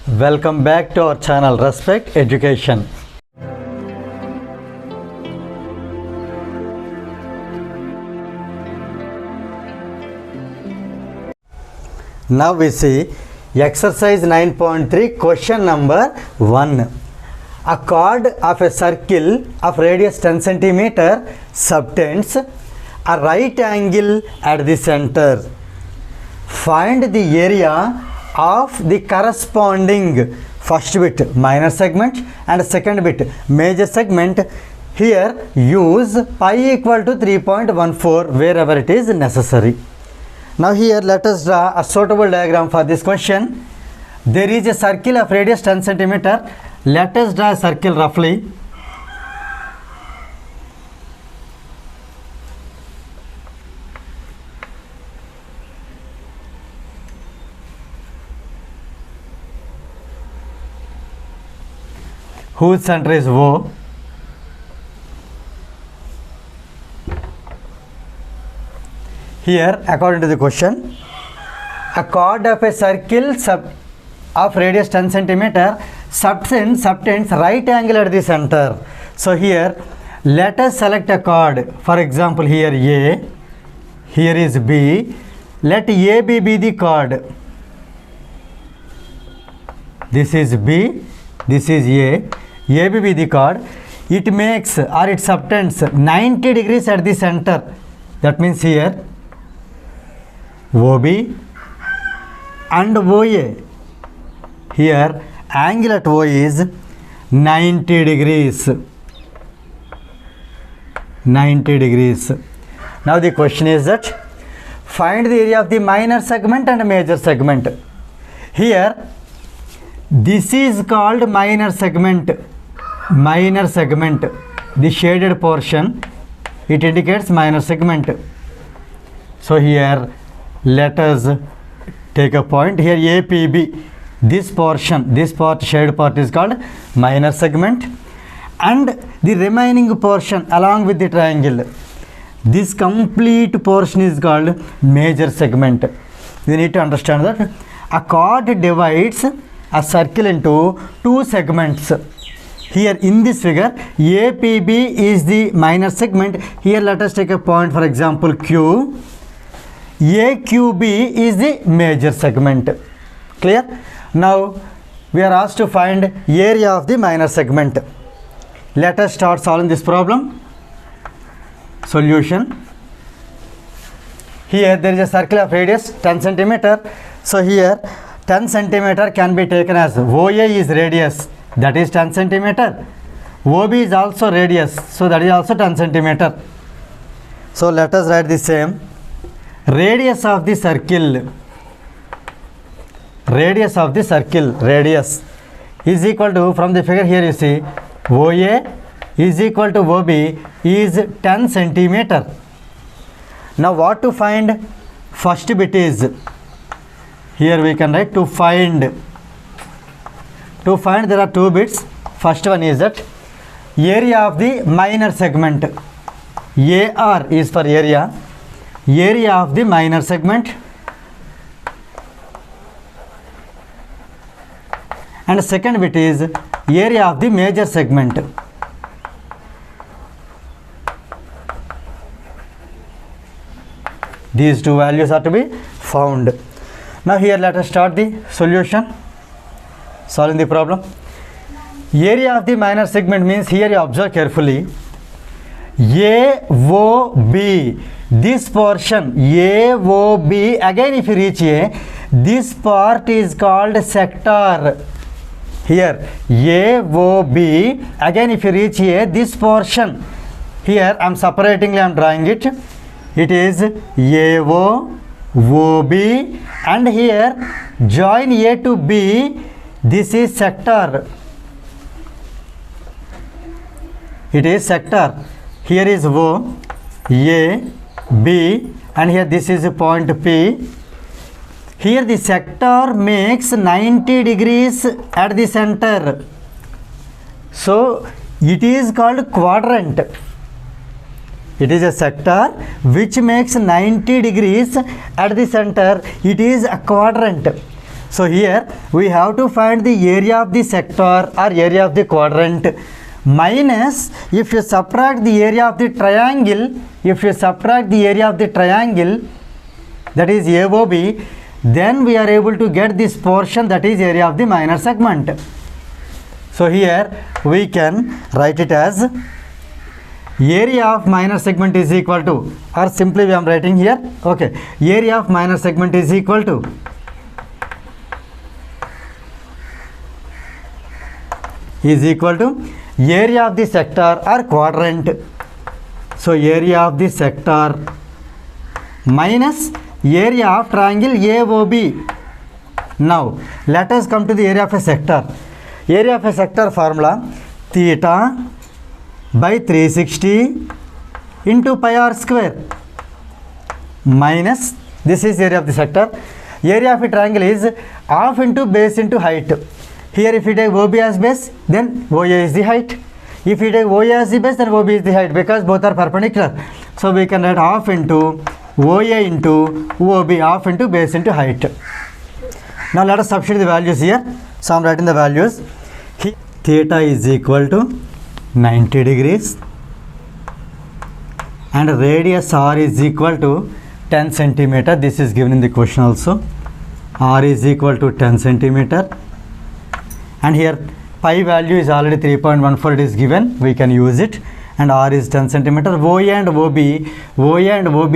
Welcome back to our channel Respect Education. Now we see exercise 9.3 question number 1. A chord of a circle of radius 10 cm subtends a right angle at the center. Find the area of the corresponding first bit minor segment and second bit major segment. Here use pi equal to 3.14 wherever it is necessary. Now here let us draw a suitable diagram for this question. There is a circle of radius 10 cm. Let us draw a circle roughly. Whose center is O. Here, according to the question, a chord of a circle of radius 10 cm subtends right angle at the center. So here, let us select a chord. For example, here A, here is B. Let AB be the chord. This is B, this is A. AB be the chord. It makes or it subtends 90 degrees at the center. That means here OB and OA. Here angle at O is 90 degrees. 90 degrees. Now the question is that find the area of the minor segment and major segment. Here this is called minor segment. Minor segment. The shaded portion, it indicates minor segment. So here let us take a point. Here APB, this portion, this part, shaded part is called minor segment, and the remaining portion along with the triangle, this complete portion is called major segment. You need to understand that a chord divides a circle into two segments. Here in this figure, APB is the minor segment. Here let us take a point, for example Q. AQB is the major segment. Clear? Now we are asked to find area of the minor segment. Let us start solving this problem. Solution. Here there is a circle of radius 10 cm. So here 10 cm can be taken as OA is radius, that is 10 cm. OB is also radius, so that is also 10 cm. So let us write the same. Radius of the circle, radius of the circle, radius is equal to, from the figure here you see, OA is equal to OB is 10 cm. Now what to find? First bit is, here we can write to find there are two bits. First one is that area of the minor segment. AR is for area of the minor segment, and second bit is area of the major segment. These two values are to be found. Now here let us start the solution, solving the problem. Area of the minor segment means, here you observe carefully, AOB, this portion AOB, again if you reach A, this part is called sector. Here AOB, again if you reach A, this portion, here I am separatingly I am drawing it. It is AO, OB, and here join A to B, this is sector. It is sector. Here is O, A, B, and here this is a point P. Here the sector makes 90 degrees at the center. So it is called quadrant. It is a sector which makes 90 degrees at the center. It is a quadrant. So here we have to find the area of the sector or area of the quadrant minus, if you subtract the area of the triangle, that is AOB, then we are able to get this portion, that is area of the minor segment. So here we can write it as area of minor segment is equal to, or simply I am writing here, okay, area of minor segment is equal to area of the sector or quadrant. So area of the sector minus area of triangle AOB. Now let us come to the area of a sector. Area of a sector formula, theta by 360 into pi r square minus, this is area of the sector. Area of a triangle is half into base into height. Here if you take OB as base, then OA is the height. If you take OA as the base, then OB is the height, because both are perpendicular. So we can write half into OA into OB, half into base into height. Now let us substitute the values here. So I am writing the values. Theta is equal to 90 degrees and radius R is equal to 10 centimeter. This is given in the question also. R is equal to 10 centimeter. And here pi value is already 3.14, it is given, we can use it, and R is 10 centimeter. OA and OB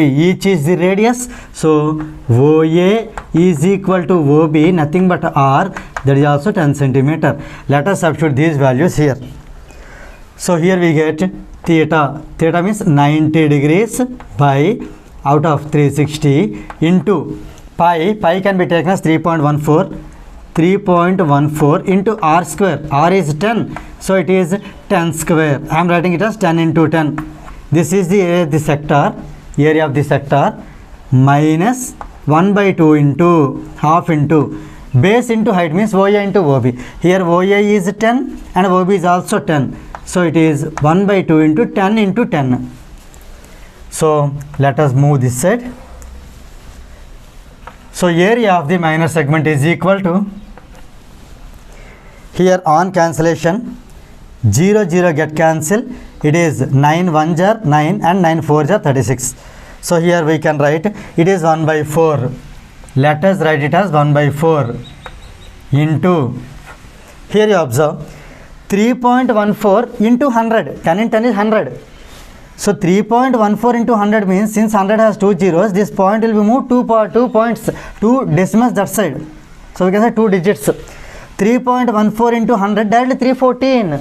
each is the radius, so OA is equal to OB, nothing but R, that is also 10 centimeter. Let us substitute these values here. So here we get theta means 90 degrees by out of 360 into pi can be taken as 3.14 into r square. R is 10, so it is 10 square. I am writing it as 10 into 10. This is the area of the sector minus 1 by 2 into half into base into height, means OA into OB. Here OA is 10 and OB is also 10. So it is 1 by 2 into 10 into 10. So let us move this side. So area of the minor segment is equal to, here on cancellation 0 get cancel, it is 9 1s are 9 and 9 4s are 36. So here we can write it is 1 by 4. Let us write it as 1 by 4 into, here you observe 3.14 into 100, 10 in 10 is 100. So 3.14 into 100 means, since 100 has 2 zeros, this point will be moved 2 points, 2 decimals that side. So we can say 2 digits. 3.14 into 100, directly 314.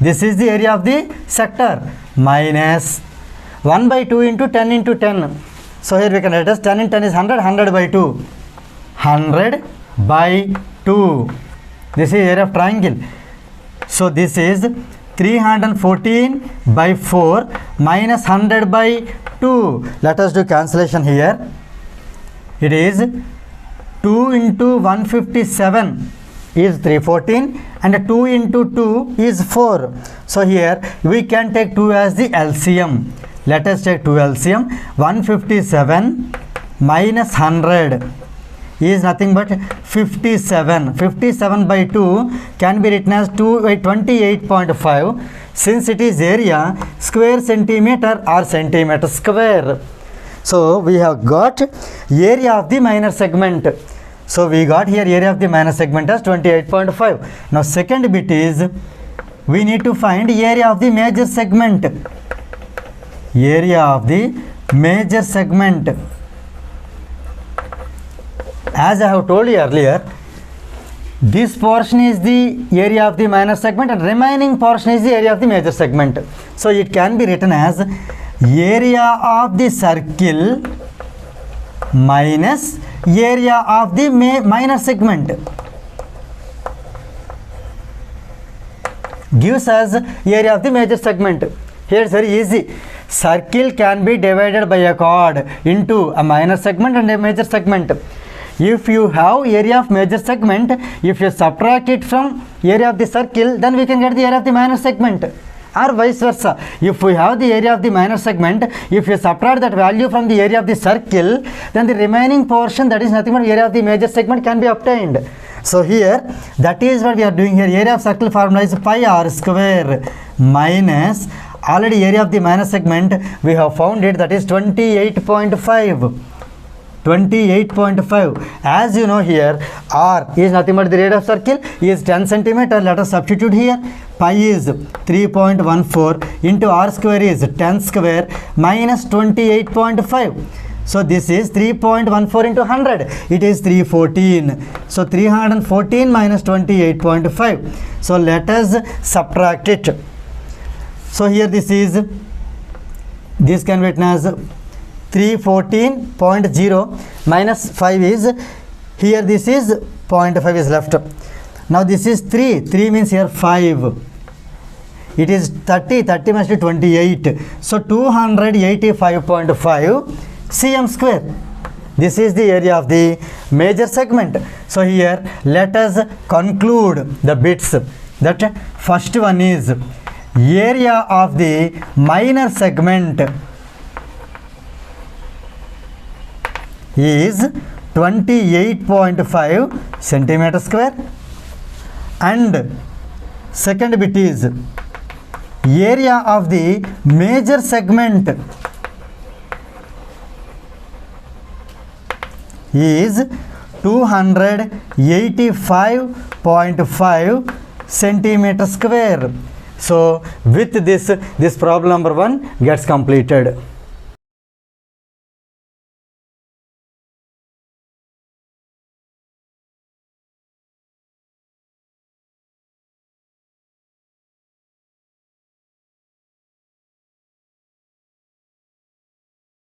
This is the area of the sector minus 1 by 2 into 10 into 10. So here we can write as 10 in 10 is 100, 100 by 2. 100 by 2. This is area of triangle. So this is 314 by 4 minus 100 by 2. Let us do cancellation here. It is 2 into 157 is 314 and 2 into 2 is 4. So here we can take 2 as the LCM. Let us take 2 LCM. 157 minus 100 is nothing but 57. 57 by 2 can be written as 28.5. Since it is area, square centimeter or centimeter square. So we have got area of the minor segment. So we got here area of the minor segment as 28.5. Now second bit is, we need to find area of the major segment. Area of the major segment. As I have told you earlier, this portion is the area of the minor segment and remaining portion is the area of the major segment. So it can be written as area of the circle minus area of the minor segment. Gives us area of the major segment. Here it's very easy. Circle can be divided by a chord into a minor segment and a major segment. If you have area of major segment, if you subtract it from area of the circle, then we can get the area of the minor segment. or vice versa. If we have the area of the minor segment, if you subtract that value from the area of the circle, then the remaining portion, that is nothing but area of the major segment, can be obtained. So here, that is what we are doing here. Area of circle formula is pi r square minus, already area of the minor segment we have found it, that is 28.5. 28.5. As you know here, r is nothing but the radius of circle is 10 centimeter. Let us substitute here. Pi is 3.14 into r square is 10 square minus 28.5. So this is 3.14 into 100. It is 314. So 314 minus 28.5. So let us subtract it. So here this can be written as 314.0 minus 5 is, here this is 0.5 is left. Now this is 3 means here 5. It is 30 must be 28. So 285.5 cm square. This is the area of the major segment. So here let us conclude the bits. That first one is area of the minor segment is 28.5 centimeter square, and second bit is area of the major segment is 285.5 centimeter square. So with this problem number 1 gets completed.